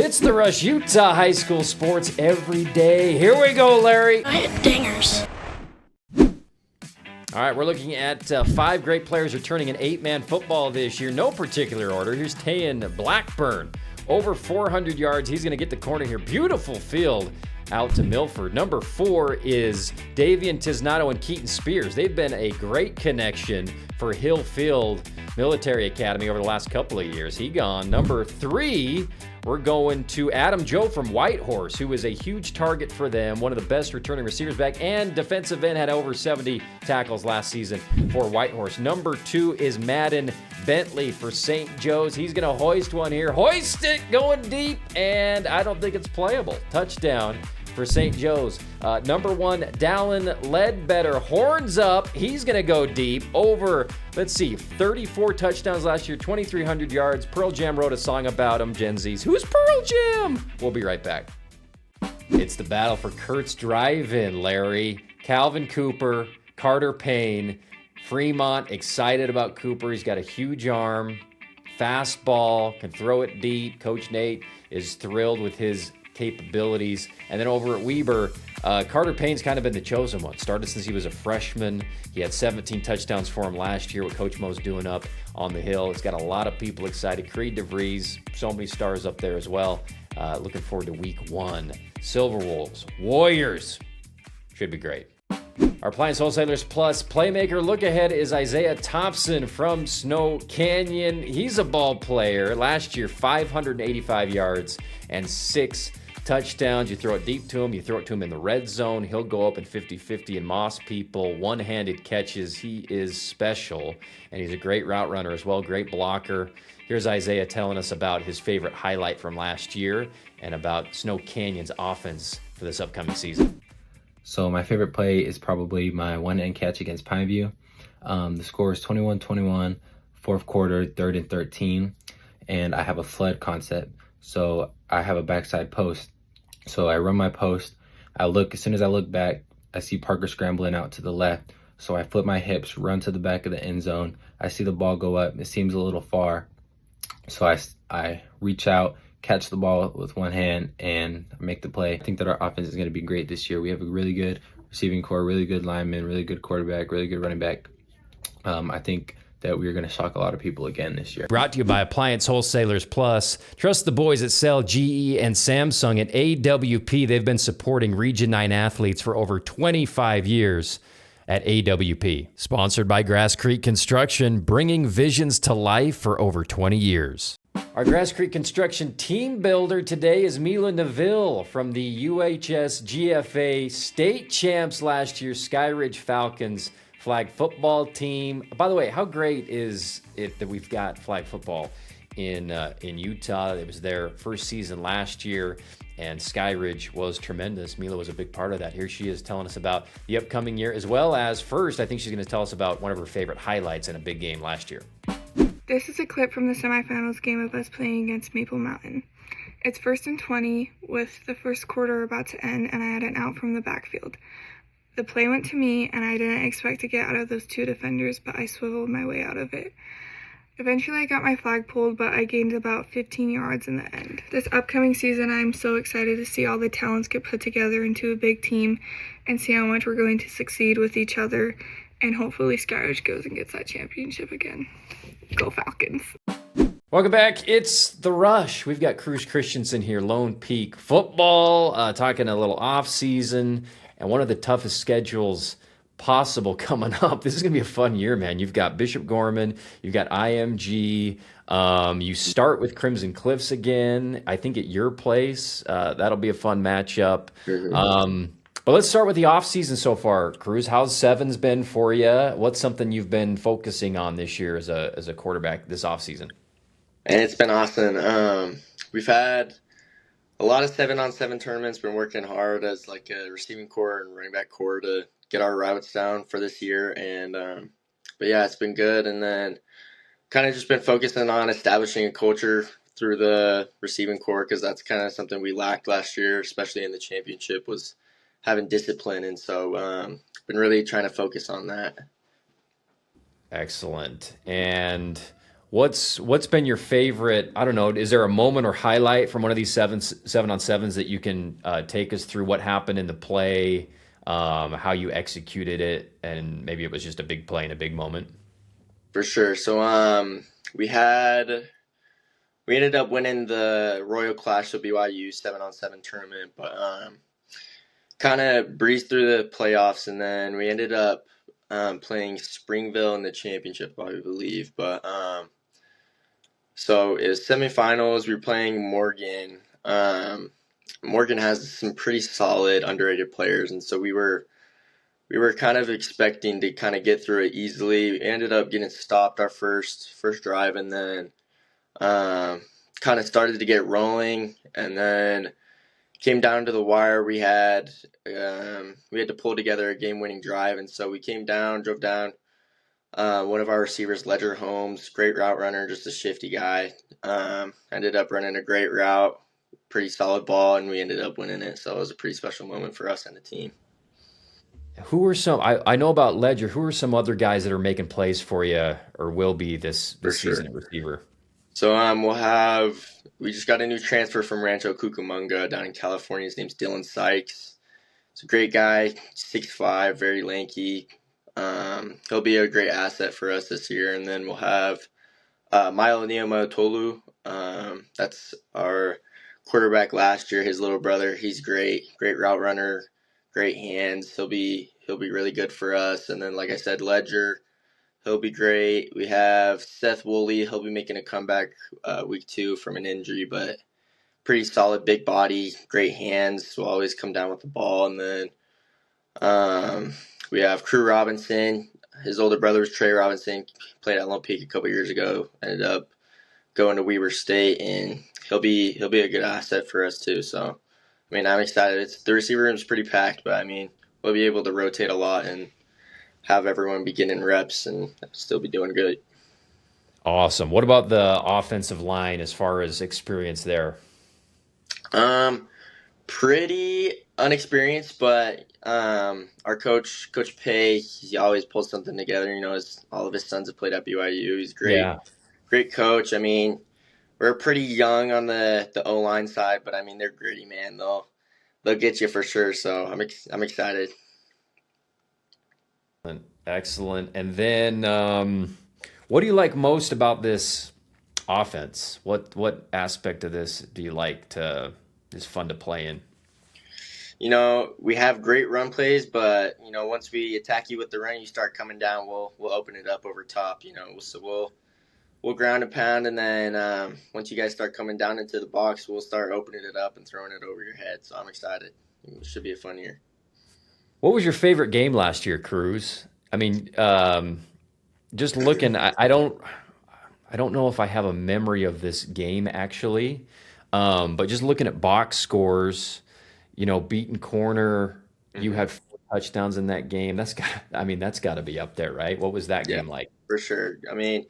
It's the Rush, Utah High School sports every day. Here we go, Larry. I hit dingers. All right, we're looking at 5 great players returning in 8-man football this year. No particular order. Here's Tayan Blackburn. Over 400 yards. He's going to get the corner here. Beautiful field out to Milford. Number 4 is Davian Tisnato and Keaton Spears. They've been a great connection for Hill Field Military Academy over the last couple of years. He gone. Number 3, we're going to Adam Joe from Whitehorse, who is a huge target for them, one of the best returning receivers back, and defensive end, had over 70 tackles last season for Whitehorse. Number 2 is Madden Bentley for St. Joe's. He's going to hoist one here. Hoist it, going deep, and I don't think it's playable. Touchdown for St. Joe's. Number 1, Dallin Ledbetter, horns up. He's going to go deep over, 34 touchdowns last year, 2,300 yards. Pearl Jam wrote a song about him, Gen Z's. Who's Pearl Jam? We'll be right back. It's the battle for Kurt's Drive-In, Larry. Calvin Cooper, Carter Payne. Fremont excited about Cooper. He's got a huge arm, fastball, can throw it deep. Coach Nate is thrilled with his capabilities. And then over at Weber, Carter Payne's kind of been the chosen one. Started since he was a freshman. He had 17 touchdowns for him last year. What Coach Mo's doing up on the hill. It's got a lot of people excited. Creed DeVries, so many stars up there as well. Looking forward to week 1. Silver Wolves, Warriors. Should be great. Our Appliance Wholesalers Plus playmaker look ahead is Issaiah Thompson from Snow Canyon. He's a ball player. Last year, 585 yards and 6 touchdowns. You throw it deep to him. You throw it to him in the red zone. He'll go up in 50-50 and moss people. One-handed catches. He is special, and he's a great route runner as well. Great blocker. Here's Issaiah telling us about his favorite highlight from last year and about Snow Canyon's offense for this upcoming season. So my favorite play is probably my one-hand catch against Pineview. The score is 21-21, fourth quarter, 3rd and 13, and I have a flood concept. So I have a backside post. So I run my post. As soon as I look back, I see Parker scrambling out to the left. So I flip my hips, run to the back of the end zone. I see the ball go up. It seems a little far. So I reach out, catch the ball with one hand, and make the play. I think that our offense is going to be great this year. We have a really good receiving core, really good lineman, really good quarterback, really good running back. I think that we're going to shock a lot of people again this year. Brought to you by Appliance Wholesalers Plus. Trust the boys that sell GE and Samsung at AWP. They've been supporting Region 9 athletes for over 25 years at AWP. Sponsored by Grass Creek Construction, bringing visions to life for over 20 years. Our Grass Creek Construction team builder today is Mila Neville from the UHS GFA state champs last year, Skyridge Falcons flag football team. By the way, how great is it that we've got flag football in Utah? It was their first season last year, and Skyridge was tremendous. Mila was a big part of that. Here she is telling us about the upcoming year, as well as first, I think she's going to tell us about one of her favorite highlights in a big game last year. This is a clip from the semifinals game of us playing against Maple Mountain. It's 1st and 20 with the first quarter about to end, and I had an out from the backfield. The play went to me, and I didn't expect to get out of those 2 defenders, but I swiveled my way out of it. Eventually, I got my flag pulled, but I gained about 15 yards in the end. This upcoming season, I'm so excited to see all the talents get put together into a big team and see how much we're going to succeed with each other, and hopefully Skyridge goes and gets that championship again. Go Falcons. Welcome back. It's The Rush. We've got Cruz Christensen here, Lone Peak football, talking a little off-season, and one of the toughest schedules possible coming up. This is going to be a fun year, man. You've got Bishop Gorman, you've got IMG, you start with Crimson Cliffs again, I think at your place. That'll be a fun matchup. But let's start with the offseason so far, Cruz. How's Sevens been for you? What's something you've been focusing on this year as a quarterback this offseason? And it's been awesome. We've had a lot of 7-on-7 tournaments, been working hard as like a receiving core and running back core to get our routes down for this year. And but yeah, it's been good. And then kind of just been focusing on establishing a culture through the receiving core, because that's kind of something we lacked last year, especially in the championship, was having discipline. And so been really trying to focus on that. Excellent. And What's been your favorite? I don't know. Is there a moment or highlight from one of these 7-on-7s that you can take us through what happened in the play, how you executed it, and maybe it was just a big play and a big moment? For sure. So we ended up winning the Royal Clash of BYU 7-on-7 tournament, but kind of breezed through the playoffs, and then we ended up playing Springville in the championship, I believe. But so it was semifinals. We were playing Morgan. Morgan has some pretty solid underrated players, and so we were kind of expecting to kind of get through it easily. We ended up getting stopped our first drive, and then kind of started to get rolling, and then came down to the wire. We had to pull together a game-winning drive, and so we drove down. One of our receivers, Ledger Holmes, great route runner, just a shifty guy. Ended up running a great route, pretty solid ball, and we ended up winning it. So it was a pretty special moment for us and the team. Who are some? I know about Ledger. Who are some other guys that are making plays for you or will be this season at receiver? So we just got a new transfer from Rancho Cucamonga down in California. His name's Dylan Sykes. He's a great guy, 6'5", very lanky. He'll be a great asset for us this year. And then we'll have Mila Neville Skyridge. That's our quarterback last year, his little brother. He's great route runner, great hands. He'll be really good for us. And then, like I said, Ledger, he'll be great. We have Seth Woolley. He'll be making a comeback week 2 from an injury, but pretty solid, big body, great hands. Will always come down with the ball. And then we have Cruz Robinson. His older brother was Trey Robinson. Played at Lone Peak a couple years ago. Ended up going to Weber State, and he'll be a good asset for us too. So, I mean, I'm excited. The receiver room's pretty packed, but I mean, we'll be able to rotate a lot and have everyone be getting reps and still be doing good. Awesome. What about the offensive line as far as experience there? Pretty unexperienced, but our coach Pay, he always pulls something together. You know, all of his sons have played at BYU. He's great. Yeah. Great coach. I mean, we're pretty young on the O-line side, but I mean, they're gritty, man. They'll get you for sure. So I'm excited. Excellent. And then, what do you like most about this offense? What aspect of this do you like is fun to play in? You know, we have great run plays, but you know, once we attack you with the run, you start coming down. We'll open it up over top. You know, so we'll ground and pound, and then once you guys start coming down into the box, we'll start opening it up and throwing it over your head. So I'm excited. It should be a fun year. What was your favorite game last year, Cruz? I mean, just looking, I don't know if I have a memory of this game actually, but just looking at box scores, you know, beaten corner, you had 4 touchdowns in that game. That's got to be up there, right? What was that game like? For sure. I mean,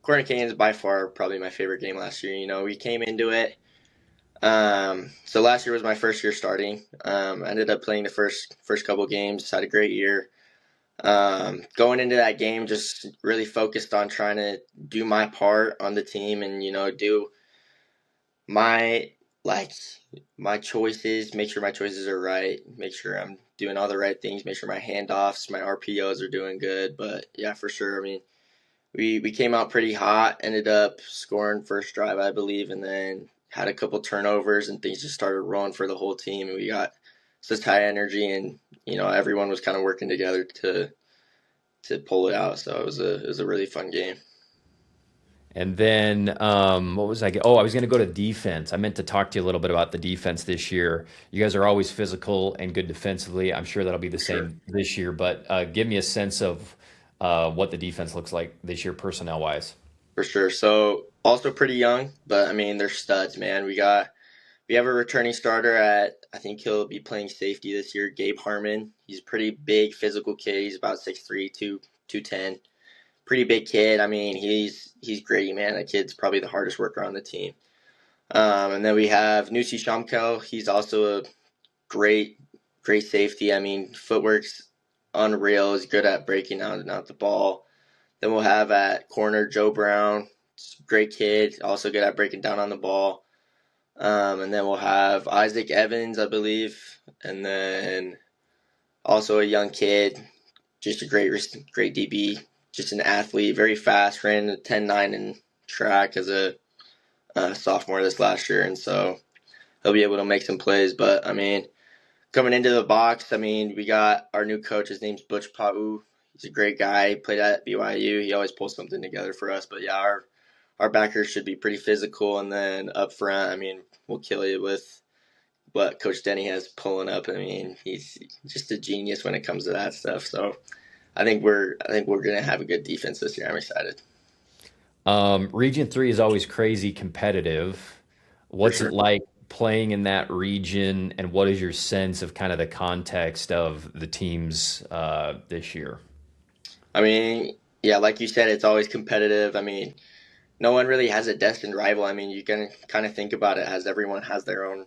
Corner Canyon is by far probably my favorite game last year. You know, we came into it. So last year was my first year starting. I ended up playing the first couple games, had a great year. Going into that game, just really focused on trying to do my part on the team and, you know, do my choices, make sure my choices are right, make sure I'm doing all the right things, make sure my handoffs, my RPOs are doing good. But yeah, for sure. I mean, we came out pretty hot, ended up scoring first drive, I believe, and then had a couple turnovers and things just started rolling for the whole team, and we got such high energy, and you know, everyone was kind of working together to pull it out. So it was a really fun game. And then what was I? Oh, I was going to go to defense. I meant to talk to you a little bit about the defense this year. You guys are always physical and good defensively. I'm sure that'll be the same this year. But give me a sense of what the defense looks like this year, personnel-wise. For sure. So also pretty young, but I mean, they're studs, man. We have a returning starter I think he'll be playing safety this year, Gabe Harmon. He's a pretty big physical kid. He's about 6'3", 210. Pretty big kid. I mean, he's great, man. That kid's probably the hardest worker on the team. And then we have Nusi Shamkel. He's also a great safety. I mean, footwork's unreal. He's good at breaking out and out the ball. Then we'll have at corner Joe Brown, great kid, also good at breaking down on the ball. And then we'll have Isaac Evans, I believe, and then also a young kid, just a great DB, just an athlete, very fast, ran a 10.9 in track as a sophomore this last year, and so he'll be able to make some plays. But I mean, coming into the box, I mean, we got our new coach. His name's Butch Pau. He's a great guy. He played at BYU. He always pulls something together for us. But yeah, our backers should be pretty physical, and then up front, I mean, we'll kill you with what Coach Denny has pulling up. I mean, he's just a genius when it comes to that stuff. So I think we're gonna have a good defense this year. I'm excited. Region 3 is always crazy competitive. What's sure. it like playing in that region, and what is your sense of kind of the context of the teams this year? I mean, yeah, like you said, it's always competitive. I mean, no one really has a destined rival. I mean, you can kind of think about it as everyone has their own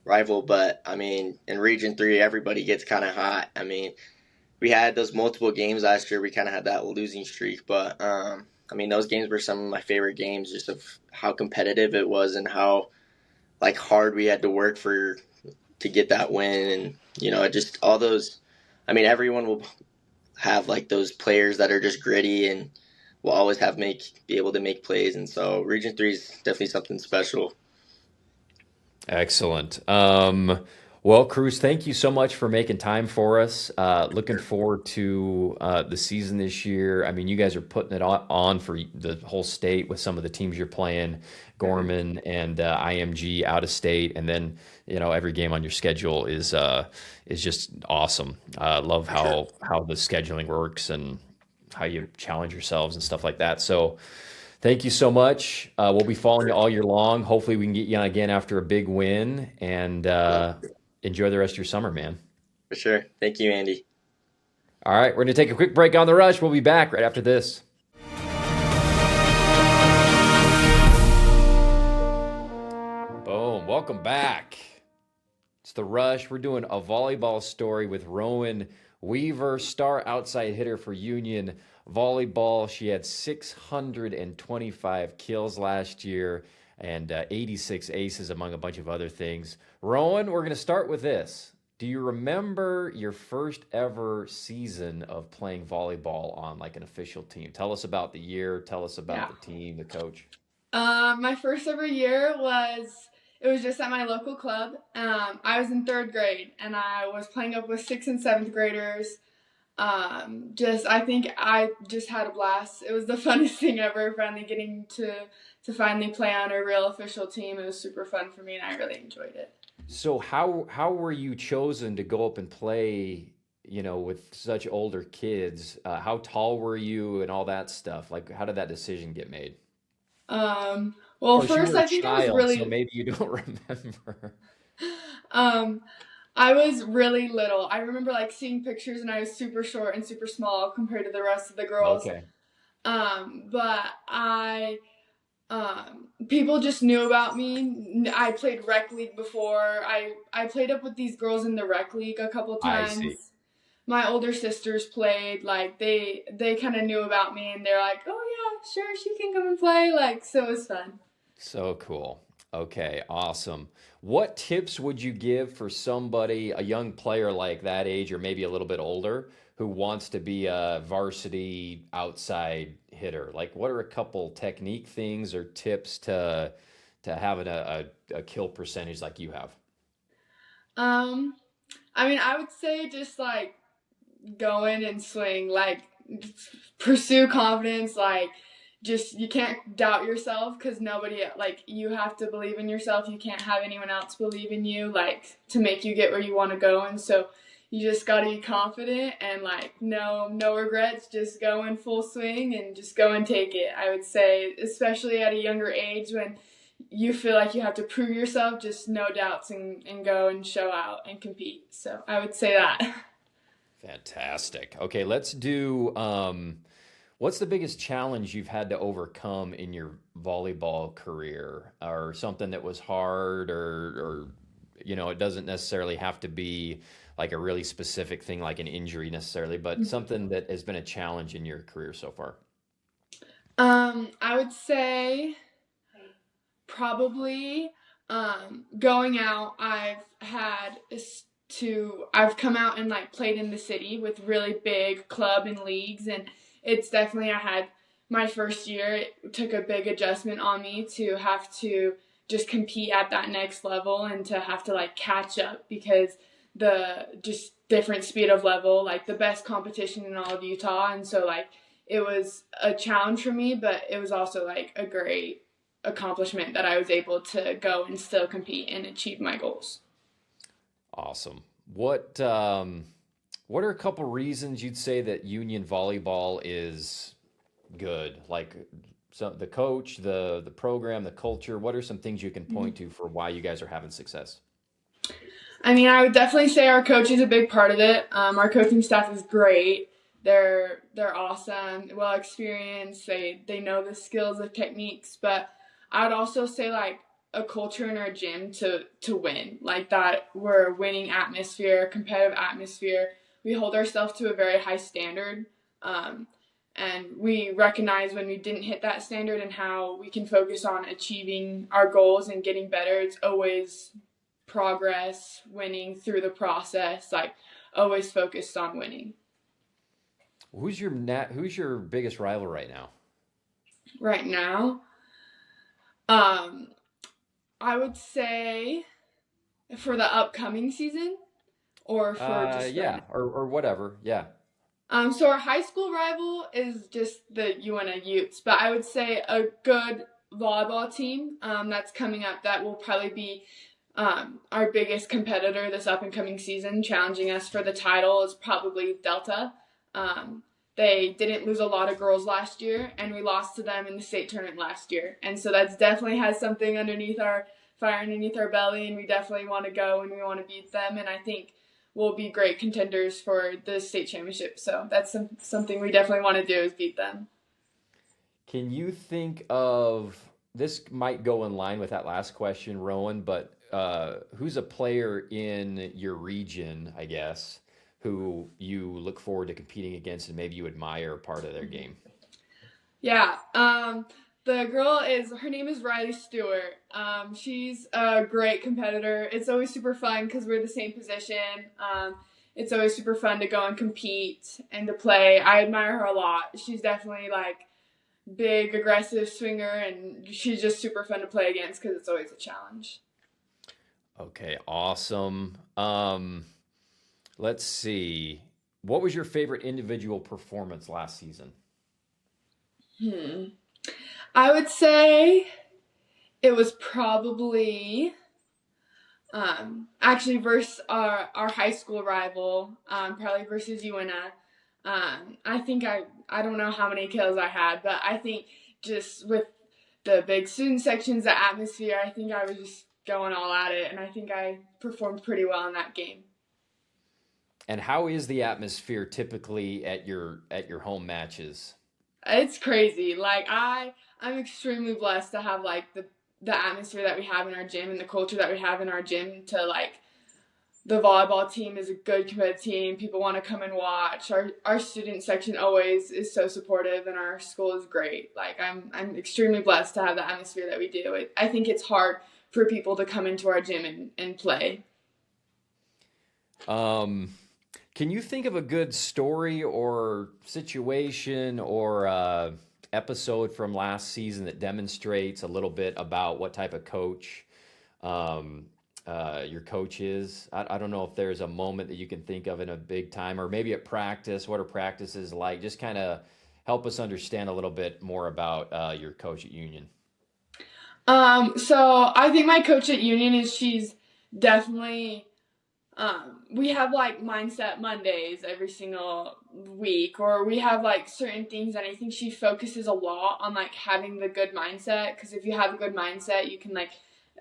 rival, but I mean, in Region 3, everybody gets kind of hot. I mean, we had those multiple games last year. We kind of had that losing streak, but I mean, those games were some of my favorite games, just of how competitive it was and how like hard we had to work to get that win, and just all those. I mean, everyone will have like those players that are just gritty and will always be able to make plays, and so Region 3 is definitely something special. Excellent. Well, Cruz, thank you so much for making time for us. Looking forward to the season this year. I mean, you guys are putting it on for the whole state with some of the teams you're playing, Gorman and IMG out of state, and then every game on your schedule is just awesome. Love how the scheduling works and how you challenge yourselves and stuff like that. So. Thank you so much. We'll be following you all year long. Hopefully, we can get you on again after a big win, and enjoy the rest of your summer, man. For sure. Thank you, Andy. All right, we're going to take a quick break on the rush. We'll be back right after this. Boom. Welcome back. It's the rush. We're doing a volleyball story with Rowen Weaver, star outside hitter for Union Volleyball. She had 625 kills last year and 86 aces, among a bunch of other things. Rowen, we're going to start with this. Do you remember your first ever season of playing volleyball on like an official team? Tell us about the year. Tell us about the team, the coach. My first ever year it was just at my local club. I was in 3rd grade, and I was playing up with 6th and 7th graders. I think I just had a blast. It was the funnest thing ever, finally getting to finally play on a real official team. It was super fun for me, and I really enjoyed it. So how were you chosen to go up and play, with such older kids? How tall were you and all that stuff? Like, how did that decision get made? Well, first I think I was really. So maybe you don't remember. I was really little. I remember like seeing pictures, and I was super short and super small compared to the rest of the girls. Okay. But people just knew about me. I played rec league before. I played up with these girls in the rec league a couple times. I see. My older sisters played. Like they kind of knew about me, and they're like, "Oh yeah, sure, she can come and play." Like, so it was fun. So cool. Okay, awesome. What tips would you give for somebody, a young player like that age or maybe a little bit older, who wants to be a varsity outside hitter? Like, what are a couple technique things or tips to having a kill percentage like you have? I mean, I would say just like go in and swing, like pursue confidence, like just you can't doubt yourself, because nobody, like, you have to believe in yourself. You can't have anyone else believe in you, like, to make you get where you want to go. And so you just got to be confident and like no regrets. Just go in full swing and just go and take it. I would say, especially at a younger age when you feel like you have to prove yourself, just no doubts and go and show out and compete. So I would say that. Fantastic. Okay, let's do what's the biggest challenge you've had to overcome in your volleyball career, or something that was hard, or it doesn't necessarily have to be like a really specific thing like an injury necessarily, but something that has been a challenge in your career so far? I would say probably going out. I've come out and like played in the city with really big club and leagues, and it's definitely I had my first year. It took a big adjustment on me to have to just compete at that next level and to have to like catch up because the just different speed of level, like the best competition in all of Utah, and so like it was a challenge for me, but it was also like a great accomplishment that I was able to go and still compete and achieve my goals. Awesome. What are a couple reasons you'd say that Union volleyball is good? Like the coach, the program, the culture. What are some things you can point to for why you guys are having success? I mean, I would definitely say our coach is a big part of it. Our coaching staff is great. They're awesome, well experienced. They know the skills, the techniques. But I would also say like a culture in our gym to win, like that we're a winning atmosphere, competitive atmosphere. We hold ourselves to a very high standard, and we recognize when we didn't hit that standard and how we can focus on achieving our goals and getting better. It's always progress, winning through the process, like always focused on winning. Who's your biggest rival right now? Right now, um, I would say for the upcoming season or for just right Yeah, now. or whatever. Yeah. So our high school rival is just the UNA Utes, but I would say a good volleyball team that's coming up that will probably be our biggest competitor this up and coming season, challenging us for the title is probably Delta. They didn't lose a lot of girls last year, and we lost to them in the state tournament last year. And so that's definitely has something underneath our fire, underneath our belly, and we definitely want to go and we want to beat them. And I think we'll be great contenders for the state championship. So that's something we definitely want to do is beat them. Can you think of this might go in line with that last question, Rowan, but who's a player in your region, I guess, who you look forward to competing against and maybe you admire part of their game? Yeah. Her name is Riley Stewart. She's a great competitor. It's always super fun because we're the same position. It's always super fun to go and compete and to play. I admire her a lot. She's definitely like big, aggressive swinger, and she's just super fun to play against because it's always a challenge. Okay, awesome. Let's see. What was your favorite individual performance last season? I would say it was probably actually versus our high school rival, probably versus UNA. I think I don't know how many kills I had, but I think just with the big student sections, the atmosphere, I think I was just going all at it, and I think I performed pretty well in that game. And how is the atmosphere typically at your home matches? It's crazy. Like I'm extremely blessed to have like the atmosphere that we have in our gym and the culture that we have in our gym to like the volleyball team is a good competitive team. People want to come and watch. Our student section always is so supportive and our school is great. Like I'm extremely blessed to have the atmosphere that we do. I think it's hard for people to come into our gym and play. Um, can you think of a good story or situation or episode from last season that demonstrates a little bit about what type of coach um, your coach is? I don't know if there's a moment that you can think of in a big time, or maybe at practice. What are practices like? Just kind of help us understand a little bit more about your coach at Union. So I think my coach at Union she's definitely we have like mindset Mondays every single week, or we have like certain things, and I think she focuses a lot on like having the good mindset, because if you have a good mindset you can like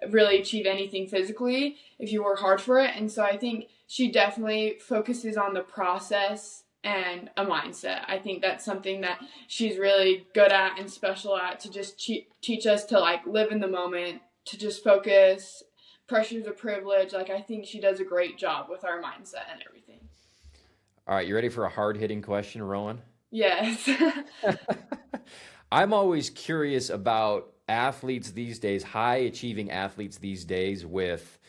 really achieve anything physically if you work hard for it. And so I think she definitely focuses on the process and a mindset. I think that's something that she's really good at and special at, to just teach us to like live in the moment, to just focus. Pressure is a privilege. Like I think she does a great job with our mindset and everything. All right, you ready for a hard-hitting question, Rowan? Yes. I'm always curious about athletes these days, high achieving athletes these days with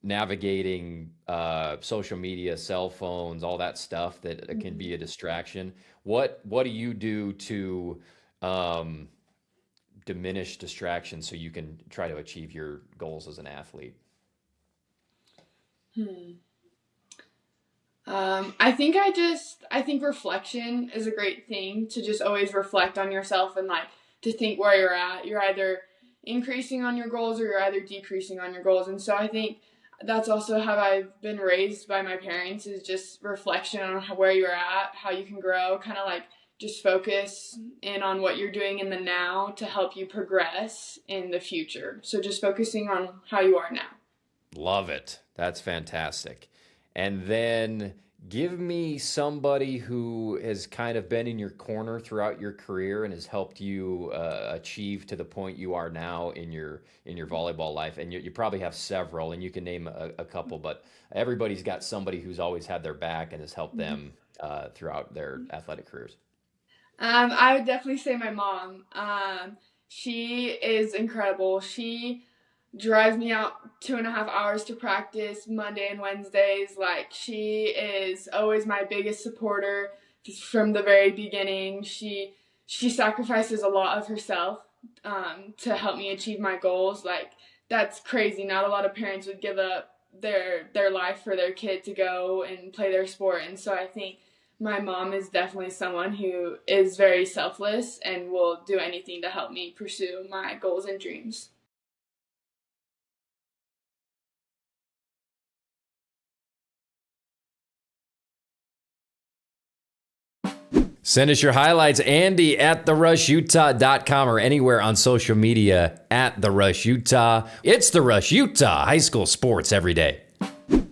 navigating social media, cell phones, all that stuff that can be a distraction. What do you do to um, diminish distraction so you can try to achieve your goals as an athlete? Hmm. I think reflection is a great thing to just always reflect on yourself and like to think where you're at. You're either increasing on your goals or you're either decreasing on your goals. And so I think that's also how I've been raised by my parents is just reflection on where you're at, how you can grow, kind of like just focus in on what you're doing in the now to help you progress in the future. So just focusing on how you are now. Love it. That's fantastic. And then give me somebody who has kind of been in your corner throughout your career and has helped you achieve to the point you are now in your volleyball life. And you probably have several, and you can name a couple, but everybody's got somebody who's always had their back and has helped them throughout their athletic careers. I would definitely say my mom. She is incredible. She drives me out 2.5 hours to practice Monday and Wednesdays. Like, she is always my biggest supporter from the very beginning. She sacrifices a lot of herself to help me achieve my goals. Like, that's crazy. Not a lot of parents would give up their life for their kid to go and play their sport. And so I think my mom is definitely someone who is very selfless and will do anything to help me pursue my goals and dreams. Send us your highlights, Andy at therushutah.com or anywhere on social media at The Rush Utah. It's The Rush Utah, high school sports every day.